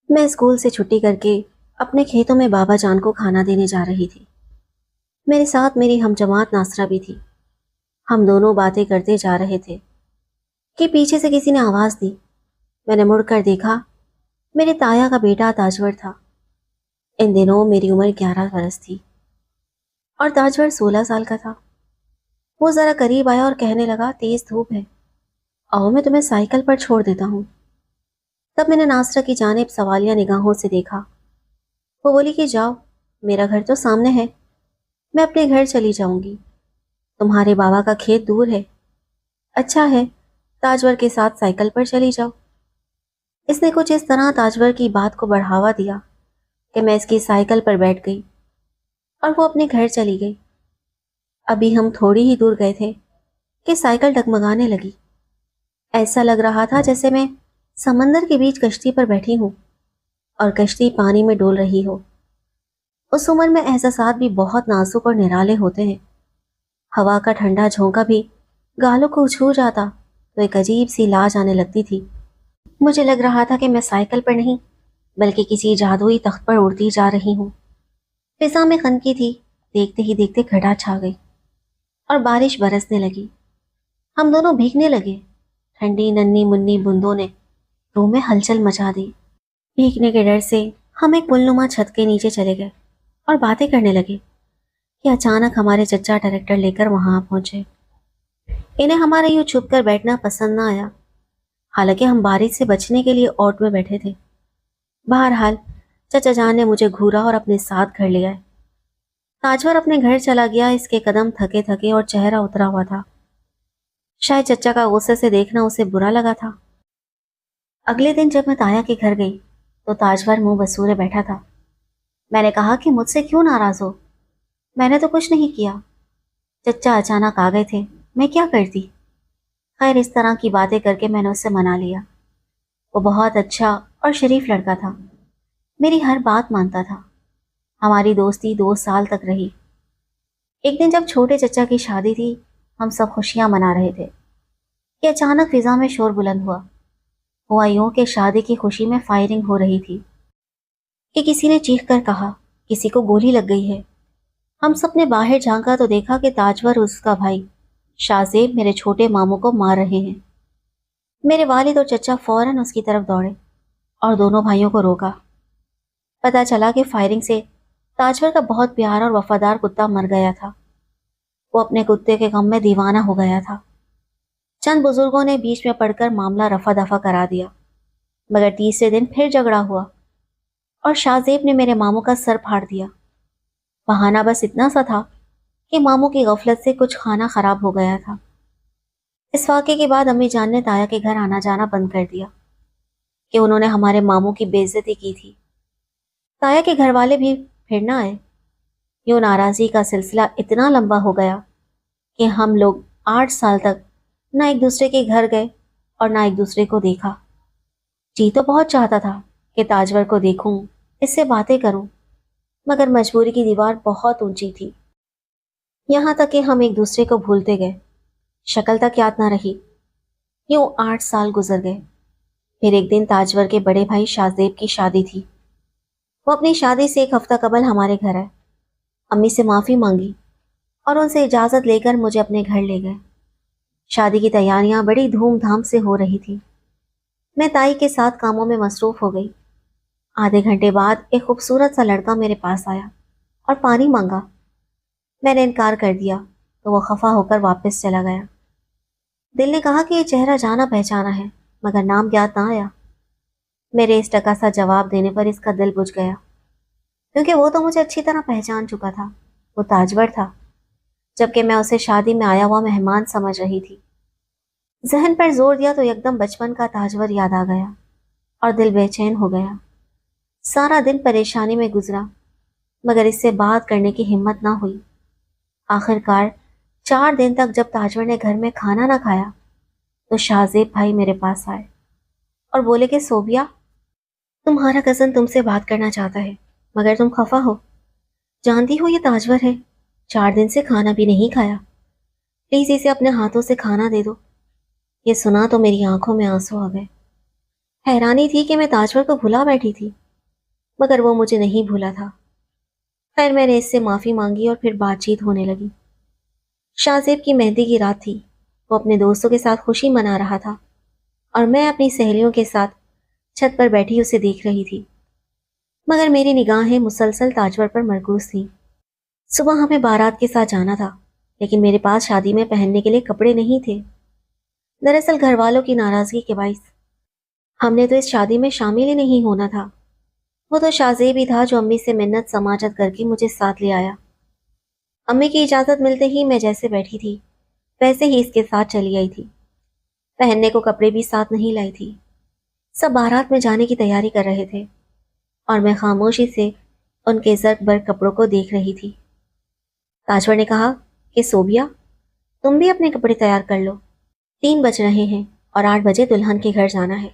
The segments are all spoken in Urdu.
میں اسکول سے چھٹی کر کے اپنے کھیتوں میں بابا جان کو کھانا دینے جا رہی تھی۔ میرے ساتھ میری ہم جماعت ناصرہ بھی تھی۔ ہم دونوں باتیں کرتے جا رہے تھے کہ پیچھے سے کسی نے آواز دی۔ میں نے مڑ کر دیکھا، میرے تایا کا بیٹا تاجور تھا۔ ان دنوں میری عمر 11 برس تھی اور تاجور 16 سال کا تھا۔ وہ ذرا قریب آیا اور کہنے لگا، تیز دھوپ ہے، آؤ میں تمہیں سائیکل پر چھوڑ دیتا ہوں۔ تب میں نے ناصرہ کی جانب سوالیہ نگاہوں سے دیکھا۔ وہ بولی کہ جاؤ، میرا گھر تو سامنے ہے، میں اپنے گھر چلی جاؤں گی، تمہارے بابا کا کھیت دور ہے۔ اچھا ہے، تاجور کے ساتھ سائیکل پر چلی جاؤ۔ اس نے کچھ اس طرح تاجور کی بات کو بڑھاوا دیا کہ میں اس کی سائیکل پر بیٹھ گئی اور وہ اپنے گھر چلی گئی۔ ابھی ہم تھوڑی ہی دور گئے تھے کہ سائیکل ڈگمگانے لگی۔ ایسا لگ رہا تھا جیسے میں سمندر کے بیچ کشتی پر بیٹھی ہوں اور کشتی پانی میں ڈول رہی ہو۔ اس عمر میں احساسات بھی بہت نازک اور نرالے ہوتے ہیں۔ ہوا کا ٹھنڈا جھونکا بھی گالوں کو چھو جاتا تو ایک عجیب سی لاج آنے لگتی تھی۔ مجھے لگ رہا تھا کہ میں سائیکل پر نہیں بلکہ کسی جادوئی تخت پر اڑتی جا رہی ہوں۔ فضا میں خنکی تھی، دیکھتے ہی دیکھتے گھٹا چھا گئی اور بارش برسنے لگی۔ ہم دونوں بھیگنے لگے۔ ٹھنڈی ننھی منی بوندوں نے روح میں ہلچل مچا دی۔ بھیگنے کے ڈر سے ہم ایک پل نما چھت کے نیچے چلے گئے اور باتیں کرنے لگے کہ اچانک ہمارے چچا ٹریکٹر لے کر وہاں پہنچے۔ انہیں ہمارے یوں چھپ کر بیٹھنا پسند نہ آیا، حالانکہ ہم بارش سے بچنے کے لیے اوٹ میں بیٹھے تھے۔ بہرحال چچا جان نے مجھے گھورا اور اپنے ساتھ گھر لے آئے۔ تاجور اپنے گھر چلا گیا، اس کے قدم تھکے تھکے اور چہرہ اترا ہوا تھا۔ شاید چچا کا غصے سے دیکھنا اسے برا لگا تھا۔ اگلے دن جب میں تایا کے گھر گئی تو تاجور منہ بسورے بیٹھا تھا۔ میں نے کہا کہ مجھ سے کیوں ناراض ہو؟ میں نے تو کچھ نہیں کیا۔ چچا اچانک آ گئے تھے، میں کیا کرتی؟ خیر، اس طرح کی باتیں کر کے میں نے اسے منا لیا۔ وہ بہت اچھا اور شریف لڑکا تھا، میری ہر بات مانتا تھا۔ ہماری دوستی 2 سال تک رہی۔ ایک دن جب چھوٹے چچا کی شادی تھی، ہم سب خوشیاں منا رہے تھے کہ اچانک فضا میں شور بلند ہوا یوں کہ شادی کی خوشی میں فائرنگ ہو رہی تھی کہ کسی نے چیخ کر کہا، کسی کو گولی لگ گئی ہے۔ ہم سب نے باہر جھانکا تو دیکھا کہ تاجور اور اس کا بھائی شاہ زیب میرے چھوٹے ماموں کو مار رہے ہیں۔ میرے والد اور چچا فوراً اس کی طرف دوڑے اور دونوں بھائیوں کو روکا۔ پتہ چلا کہ فائرنگ سے تاجور کا بہت پیارا اور وفادار کتا مر گیا تھا۔ وہ اپنے کتے کے غم میں دیوانہ ہو گیا تھا۔ چند بزرگوں نے بیچ میں پڑ کر معاملہ رفع دفع کرا دیا، مگر تیسرے دن پھر جھگڑا ہوا اور شاہ زیب نے میرے ماموں کا سر پھاڑ دیا۔ بہانہ بس اتنا سا تھا کہ ماموں کی غفلت سے کچھ کھانا خراب ہو گیا تھا۔ اس واقعے کے بعد امی جان نے تایا کے گھر آنا جانا بند کر دیا کہ انہوں نے ہمارے ماموں کی بے عزتی کی تھی۔ تایا کے گھر والے بھی پھر نہ آئے۔ یوں ناراضی کا سلسلہ اتنا لمبا ہو گیا کہ ہم لوگ 8 سال تک نہ ایک دوسرے کے گھر گئے اور نہ ایک دوسرے کو دیکھا۔ جی تو بہت چاہتا تھا کہ تاجور کو دیکھوں، اس سے باتیں کروں، مگر مجبوری کی دیوار بہت اونچی تھی۔ یہاں تک کہ ہم ایک دوسرے کو بھولتے گئے، شکل تک یاد نہ رہی۔ یوں 8 سال گزر گئے۔ پھر ایک دن تاجور کے بڑے بھائی شاہ زیب کی شادی تھی۔ وہ اپنی شادی سے 1 ہفتہ قبل ہمارے گھر آئے۔ امی سے معافی مانگی اور ان سے اجازت لے کر مجھے اپنے گھر لے گئے۔ شادی کی تیاریاں بڑی دھوم دھام سے ہو رہی تھی۔ میں تائی کے ساتھ کاموں میں مصروف ہو گئی۔ آدھے گھنٹے بعد ایک خوبصورت سا لڑکا میرے پاس آیا اور پانی مانگا۔ میں نے انکار کر دیا تو وہ خفا ہو کر واپس چلا گیا۔ دل نے کہا کہ یہ چہرہ جانا پہچانا ہے، مگر نام یاد نہ آیا۔ میرے اس ٹکا سا جواب دینے پر اس کا دل بجھ گیا، کیونکہ وہ تو مجھے اچھی طرح پہچان چکا تھا۔ وہ تاجور تھا، جبکہ میں اسے شادی میں آیا ہوا مہمان سمجھ رہی تھی۔ ذہن پر زور دیا تو یکدم بچپن کا تاجور یاد آ گیا اور دل بے چین ہو گیا۔ سارا دن پریشانی میں گزرا، مگر اس سے بات کرنے کی ہمت نہ ہوئی۔ آخر کار 4 دن تک جب تاجور نے گھر میں کھانا نہ کھایا تو شاہ زیب بھائی میرے پاس آئے اور بولے کہ صوبیا، تمہارا کزن تم سے بات کرنا چاہتا ہے، مگر تم خفا ہو۔ جانتی ہو یہ تاجور ہے، 4 دن سے کھانا بھی نہیں کھایا، پلیز اسے اپنے ہاتھوں سے کھانا دے دو۔ یہ سنا تو میری آنکھوں میں آنسو آ گئے۔ حیرانی تھی کہ میں تاجور کو بھلا بیٹھی تھی، مگر وہ مجھے نہیں بھولا تھا۔ خیر میں نے اس سے معافی مانگی اور پھر بات چیت ہونے لگی۔ شاہ زیب کی مہندی کی رات تھی، وہ اپنے دوستوں کے ساتھ خوشی منا رہا تھا اور میں اپنی سہیلیوں کے ساتھ چھت پر بیٹھی اسے دیکھ رہی تھی، مگر میری نگاہیں مسلسل تاجور پر مرکوز تھیں۔ صبح ہمیں بارات کے ساتھ جانا تھا، لیکن میرے پاس شادی میں پہننے کے لیے کپڑے نہیں تھے۔ دراصل گھر والوں کی ناراضگی کے باعث ہم نے تو اس شادی میں شامل ہی نہیں ہونا تھا۔ وہ تو شاہ زیب ہی تھا جو امی سے منت سماجت کر کے مجھے ساتھ لے آیا۔ امی کی اجازت ملتے ہی میں جیسے بیٹھی تھی ویسے ہی اس کے ساتھ چلی آئی تھی۔ پہننے کو کپڑے بھی ساتھ نہیں لائی تھی۔ سب بارات میں جانے کی تیاری کر رہے تھے اور میں خاموشی سے ان کے زرق برق کپڑوں کو دیکھ رہی تھی۔ تاجور نے کہا کہ صوبیہ، تم بھی اپنے کپڑے تیار کر لو، 3 بج رہے ہیں اور 8 بجے دلہن کے گھر جانا ہے۔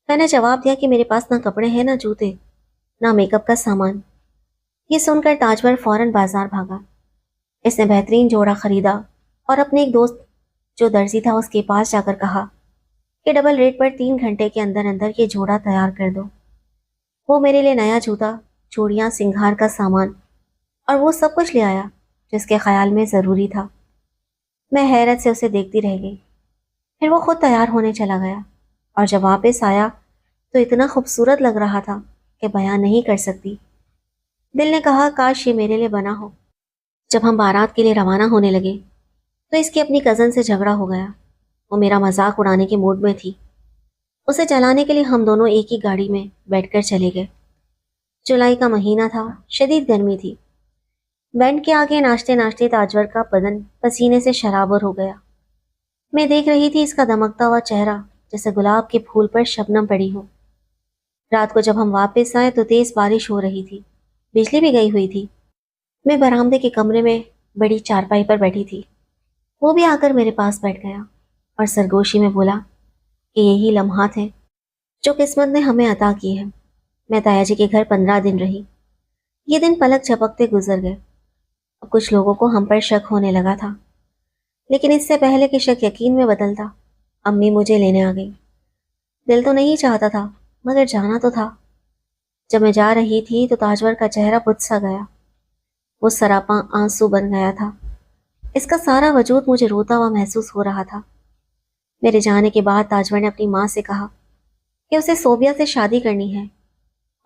میں نے جواب دیا کہ میرے پاس نہ کپڑے ہیں، نہ جوتے، نہ میک اپ کا سامان۔ یہ سن کر تاجور فوراً بازار بھاگا۔ اس نے بہترین جوڑا خریدا اور اپنے ایک دوست جو درزی تھا اس کے پاس جا کر کہا کہ ڈبل ریٹ پر 3 گھنٹے کے اندر اندر یہ جوڑا تیار کر دو۔ وہ میرے لیے نیا جوتا، چوڑیاں، سنگھار کا سامان اور وہ سب کچھ لے آیا جس کے خیال میں ضروری تھا۔ میں حیرت سے اسے دیکھتی رہ گئی۔ پھر وہ خود تیار ہونے چلا گیا اور جب واپس آیا تو اتنا خوبصورت لگ رہا تھا کہ بیان نہیں کر سکتی۔ دل نے کہا کاش یہ میرے لیے بنا ہو۔ جب ہم بارات کے لیے روانہ ہونے لگے تو اس کی اپنی کزن سے جھگڑا ہو گیا۔ وہ میرا مذاق اڑانے کے موڈ میں تھی۔ اسے چلانے کے لیے ہم دونوں ایک ہی گاڑی میں بیٹھ کر چلے گئے۔ جولائی کا مہینہ تھا، شدید گرمی تھی۔ بینڈ کے آگے ناچتے ناچتے تاجور کا بدن پسینے سے شرابور ہو گیا۔ میں دیکھ رہی تھی اس کا دمکتا ہوا چہرہ جیسے گلاب کے پھول پر شبنم پڑی ہو۔ رات کو جب ہم واپس آئے تو تیز بارش ہو رہی تھی، بجلی بھی گئی ہوئی تھی۔ میں برآمدے کے کمرے میں بڑی چارپائی پر بیٹھی تھی۔ وہ بھی آ کر میرے پاس بیٹھ گیا اور سرگوشی میں بولا کہ یہی لمحات ہیں جو قسمت نے ہمیں عطا کی ہے۔ میں تایا جی کے گھر 15 دن رہی۔ یہ دن پلک جھپکتے گزر گئے۔ اب کچھ لوگوں کو ہم پر شک ہونے لگا تھا، لیکن اس سے پہلے کہ شک یقین میں بدلتا، امی مجھے لینے آ گئی۔ دل تو نہیں چاہتا تھا مگر جانا تو تھا۔ جب میں جا رہی تھی تو تاجور کا چہرہ بجھ سا گیا۔ وہ سراپاں آنسو بن گیا تھا۔ اس کا سارا وجود مجھے روتا ہوا محسوس ہو رہا تھا۔ میرے جانے کے بعد تاجور نے اپنی ماں سے کہا کہ اسے صوبیہ سے شادی کرنی ہے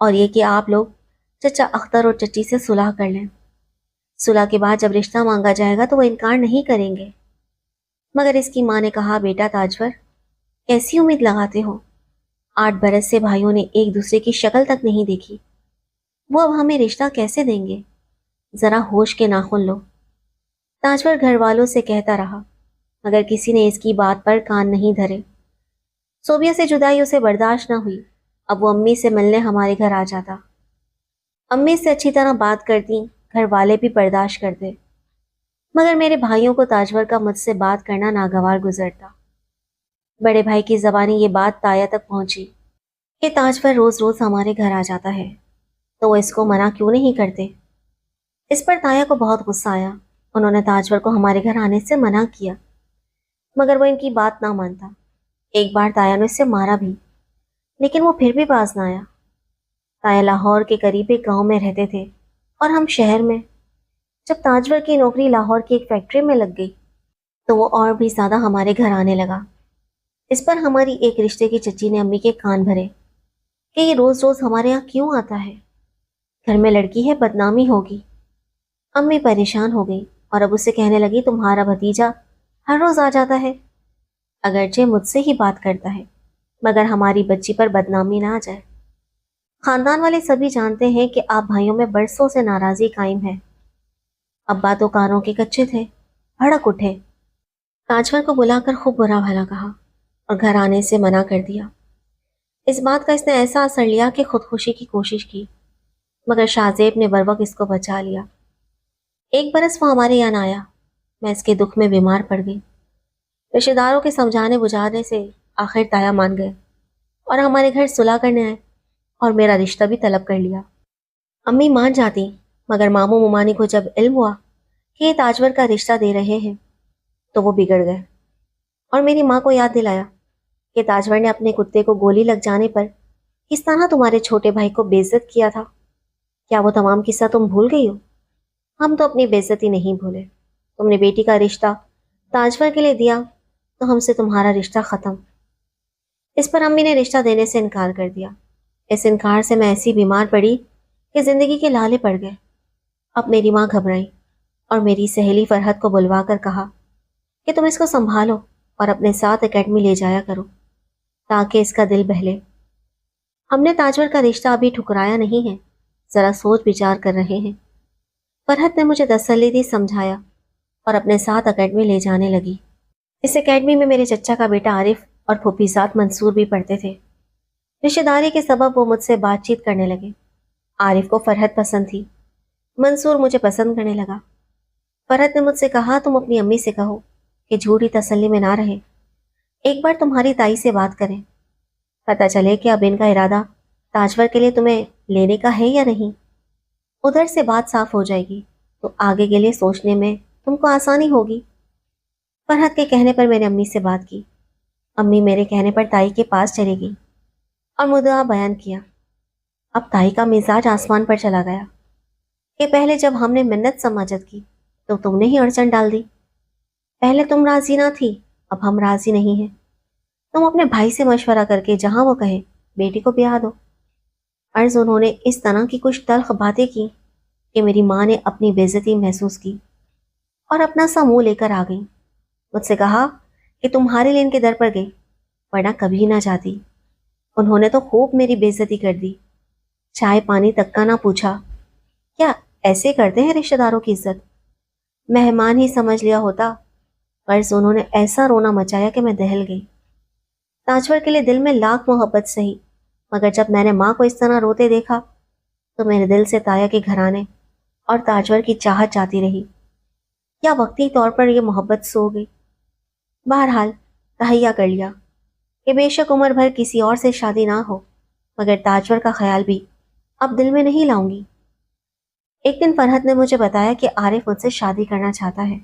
اور یہ کہ آپ لوگ چچا اختر اور چچی سے صلح کر لیں۔ صلح کے بعد جب رشتہ مانگا جائے گا تو وہ انکار نہیں کریں گے۔ مگر اس کی ماں نے کہا بیٹا تاجور، کیسی امید لگاتے ہو؟ 8 برس سے بھائیوں نے ایک دوسرے کی شکل تک نہیں دیکھی، وہ اب ہمیں رشتہ کیسے دیں گے؟ ذرا ہوش کے ناخن لو۔ تاجور گھر والوں سے کہتا رہا مگر کسی نے اس کی بات پر کان نہیں دھرے۔ صوبیہ سے جدائی اسے برداشت نہ ہوئی۔ اب وہ امی سے ملنے ہمارے گھر آ جاتا۔ امی سے اچھی طرح بات کرتی، گھر والے بھی برداشت کرتے، مگر میرے بھائیوں کو تاجور کا مجھ سے بات کرنا ناگوار گزرتا۔ بڑے بھائی کی زبانی یہ بات تایا تک پہنچی کہ تاجور روز روز ہمارے گھر آ جاتا ہے تو وہ اس کو منع کیوں نہیں کرتے۔ اس پر تایا کو بہت غصہ آیا۔ انہوں نے تاجور کو ہمارے گھر آنے سے منع کیا مگر وہ ان کی بات نہ مانتا۔ ایک بار تایا نے اس سے مارا بھی، لیکن وہ پھر بھی باز نہ آیا۔ تایا لاہور کے قریب ایک گاؤں میں رہتے تھے اور ہم شہر میں۔ جب تاجور کی نوکری لاہور کی ایک فیکٹری میں لگ گئی تو وہ اور بھی زیادہ ہمارے گھر آنے لگا۔ اس پر ہماری ایک رشتے کی چچی نے امی کے کان بھرے کہ یہ روز روز ہمارے یہاں کیوں آتا ہے، گھر میں لڑکی ہے، بدنامی ہوگی۔ امی پریشان ہو گئی اور اب اسے کہنے لگی تمہارا بھتیجا ہر روز آ جاتا ہے، اگرچہ مجھ سے ہی بات کرتا ہے مگر ہماری بچی پر بدنامی نہ آ جائے۔ خاندان والے سبھی جانتے ہیں کہ آپ بھائیوں میں برسوں سے ناراضی قائم ہے۔ ابا تو کانوں کے کچے تھے، بھڑک اٹھے، تاجور کو بلا کر خوب برا بھلا کہا اور گھر آنے سے منع کر دیا۔ اس بات کا اس نے ایسا اثر لیا کہ خودکشی کی کوشش کی مگر شاہ زیب نے بروقت اس کو بچا لیا۔ 1 برس وہ ہمارے یہاں آیا۔ میں اس کے دکھ میں بیمار پڑ گئی۔ رشتہ داروں کے سمجھانے بجھانے سے آخر تایا مان گئے اور ہمارے گھر صلح کرنے آئے اور میرا رشتہ بھی طلب کر لیا۔ امی مان جاتی مگر ماموں ممانی کو جب علم ہوا کہ یہ تاجور کا رشتہ دے رہے ہیں تو وہ بگڑ گئے اور میری ماں کو یاد دلایا کہ تاجور نے اپنے کتے کو گولی لگ جانے پر کس طرح تمہارے چھوٹے بھائی کو بے عزت کیا تھا؟ کیا وہ تمام قصہ تم بھول گئی ہو؟ ہم تو اپنی بے عزتی نہیں بھولے۔ تم نے بیٹی کا رشتہ تاجور کے لیے دیا تو ہم سے تمہارا رشتہ ختم۔ اس پر امی نے رشتہ دینے سے انکار کر دیا۔ اس انکار سے میں ایسی بیمار پڑی کہ زندگی کے لالے پڑ گئے۔ اب میری ماں گھبرائی اور میری سہیلی فرحت کو بلوا کر کہا کہ تم اس کو سنبھالو اور اپنے ساتھ اکیڈمی لے جایا کرو تاکہ اس کا دل بہلے۔ ہم نے تاجور کا رشتہ ابھی ٹھکرایا نہیں ہے، ذرا سوچ بچار کر رہے ہیں۔ فرحت نے مجھے تسلی دی، سمجھایا اور اپنے ساتھ اکیڈمی لے جانے لگی۔ اس اکیڈمی میں میرے چچا کا بیٹا عارف اور پھوپھی زاد منصور بھی پڑھتے تھے۔ رشتہ داری کے سبب وہ مجھ سے بات چیت کرنے لگے۔ عارف کو فرحت پسند تھی، منصور مجھے پسند کرنے لگا۔ فرحت نے مجھ سے کہا تم اپنی امی سے کہو کہ جھوٹی تسلی میں نہ رہے، ایک بار تمہاری تائی سے بات کریں، پتہ چلے کہ اب ان کا ارادہ تاجور کے لیے تمہیں لینے کا ہے یا نہیں۔ ادھر سے بات صاف ہو جائے گی تو آگے کے لیے سوچنے میں تم کو آسانی ہوگی۔ فرحت کے کہنے پر میں نے امی سے بات کی۔ امی میرے کہنے پر تائی کے پاس چلی گئی اور مدعا بیان کیا۔ اب تائی کا مزاج آسمان پر چلا گیا کہ پہلے جب ہم نے منت سماجت کی تو تم نے ہی اڑچن ڈال دی۔ پہلے تم راضی نہ تھی، اب ہم راضی نہیں ہیں۔ تم اپنے بھائی سے مشورہ کر کے جہاں وہ کہے بیٹی کو بیاہ دو۔ عرض انہوں نے اس طرح کی کچھ تلخ باتیں کی کہ میری ماں نے اپنی بے عزتی محسوس کی اور اپنا سا منہ لے کر آ گئی۔ مجھ سے کہا کہ تمہارے لیے ان کے در پر گئی ورنہ کبھی نہ جاتی۔ انہوں نے تو خوب میری بے عزتی کر دی، چائے پانی تک کا نہ پوچھا۔ کیا ایسے کرتے ہیں رشتہ داروں کی عزت؟ مہمان ہی سمجھ لیا ہوتا۔ غرض انہوں نے ایسا رونا مچایا کہ میں دہل گئی۔ تاجور کے لیے دل میں لاکھ محبت سہی، مگر جب میں نے ماں کو اس طرح روتے دیکھا تو میرے دل سے تایا کے گھرانے اور تاجور کی چاہت جاتی رہی، یا وقتی طور پر یہ محبت سو گئی۔ بہرحال تہیا کر لیا کہ بے شک عمر بھر کسی اور سے شادی نہ ہو، مگر تاجور کا خیال بھی اب دل میں نہیں لاؤں گی۔ ایک دن فرحت نے مجھے بتایا کہ عارف مجھ سے شادی کرنا چاہتا ہے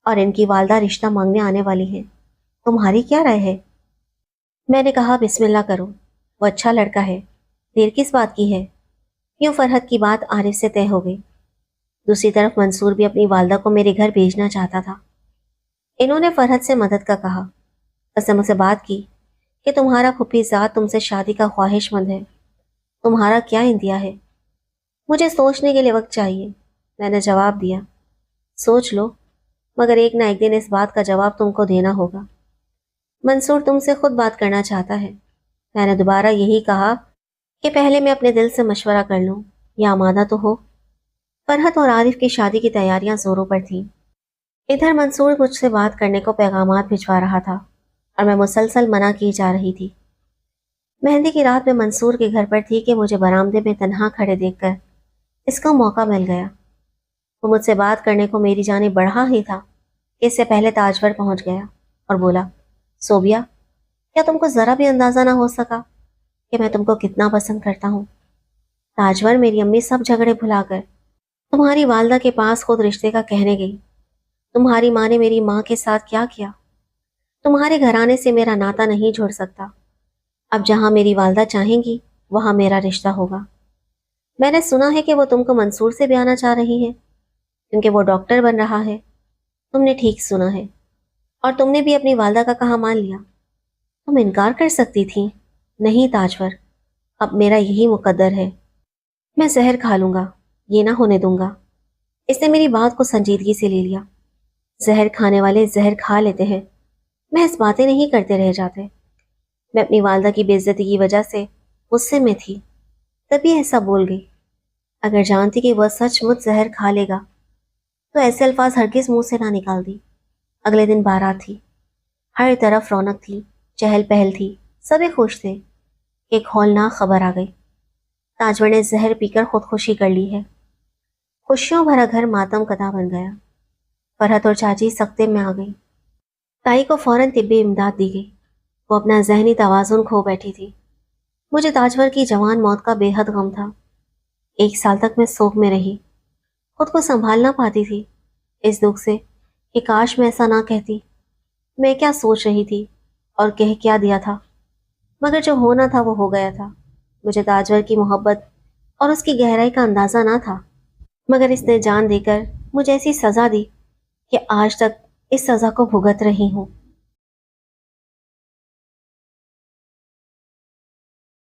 اور ان کی والدہ رشتہ مانگنے آنے والی ہے، تمہاری کیا رائے ہے؟ میں نے کہا بسم اللہ کرو، وہ اچھا لڑکا ہے، دیر کس بات کی ہے۔ یوں فرحت کی بات عارف سے طے ہو گئی۔ دوسری طرف منصور بھی اپنی والدہ کو میرے گھر بھیجنا چاہتا تھا۔ انہوں نے فرحت سے مدد کا کہا، قسم سے بات کی کہ تمہارا پھوپھی ذات تم سے شادی کا خواہش مند ہے، تمہارا کیا اندیا ہے؟ مجھے سوچنے کے لیے وقت چاہیے، میں نے جواب دیا۔ سوچ لو، مگر ایک نہ ایک دن اس بات کا جواب تم کو دینا ہوگا۔ منصور تم سے خود بات کرنا چاہتا ہے۔ میں نے دوبارہ یہی کہا کہ پہلے میں اپنے دل سے مشورہ کر لوں، یا آمادہ تو ہو۔ فرحت اور عارف کی شادی کی تیاریاں زوروں پر تھیں۔ ادھر منصور مجھ سے بات کرنے کو پیغامات بھجوا رہا تھا اور میں مسلسل منع کی جا رہی تھی۔ مہندی کی رات میں منصور کے گھر پر تھی کہ مجھے برآمدے میں تنہا کھڑے دیکھ کر اس کا موقع مل گیا۔ وہ مجھ سے بات کرنے کو میری جانب بڑھا ہی تھا کہ اس سے پہلے تاجور پہنچ گیا اور بولا، صوبیہ، کیا تم کو ذرا بھی اندازہ نہ ہو سکا کہ میں تم کو کتنا پسند کرتا ہوں؟ تاجور میری امی سب جھگڑے بھلا کر تمہاری والدہ کے پاس خود رشتے کا کہنے گئی۔ تمہاری ماں نے میری ماں کے ساتھ کیا کیا؟ تمہارے گھرانے سے میرا ناتا نہیں جھوڑ سکتا۔ اب جہاں میری والدہ چاہیں گی وہاں میرا رشتہ ہوگا۔ میں نے سنا ہے کہ وہ تم کو منصور سے بیانا چاہ رہی ہے کیونکہ وہ ڈاکٹر بن رہا ہے۔ تم نے ٹھیک سنا ہے، اور تم نے بھی اپنی والدہ کا کہا مان لیا۔ تم انکار کر سکتی تھی۔ نہیں تاجور، اب میرا یہی مقدر ہے، میں زہر کھا لوں گا، یہ نہ ہونے دوں گا۔ اس نے میری بات کو سنجیدگی سے لے لیا۔ زہر کھانے والے زہر کھا لیتے ہیں، محض باتیں نہیں کرتے رہ جاتے۔ میں اپنی والدہ کی بے عزتی کی وجہ سے غصے میں تھی، تبھی ایسا بول گئی۔ اگر جانتی کہ وہ سچ مجھ زہر کھا لے گا تو ایسے الفاظ ہرگز منہ سے نہ نکال دی۔ اگلے دن بارات تھی، ہر طرف رونق تھی، چہل پہل تھی، سبھی خوش تھے کہ ایک ہولناک خبر آ گئی۔ تاجور نے زہر پی کر خودکشی کر لی ہے۔ خوشیوں بھرا گھر ماتم کدا بن گیا۔ فرحت اور چاچی سکتے میں آ گئی۔ تائی کو فوراً طبی امداد دی گئی۔ وہ اپنا ذہنی توازن کھو بیٹھی تھی۔ مجھے تاجور کی جوان موت کا بے حد غم تھا۔ 1 سال تک میں سوگ میں رہی، خود کو سنبھال نہ پاتی تھی اس دکھ سے کہ کاش میں ایسا نہ کہتی۔ میں کیا سوچ رہی تھی اور کہہ کیا دیا تھا، مگر جو ہونا تھا وہ ہو گیا تھا۔ مجھے تاجور کی محبت اور اس کی گہرائی کا اندازہ نہ تھا، مگر اس نے جان دے کر مجھے ایسی سزا دی کہ آج تک اس سزا کو بھگت رہی ہوں۔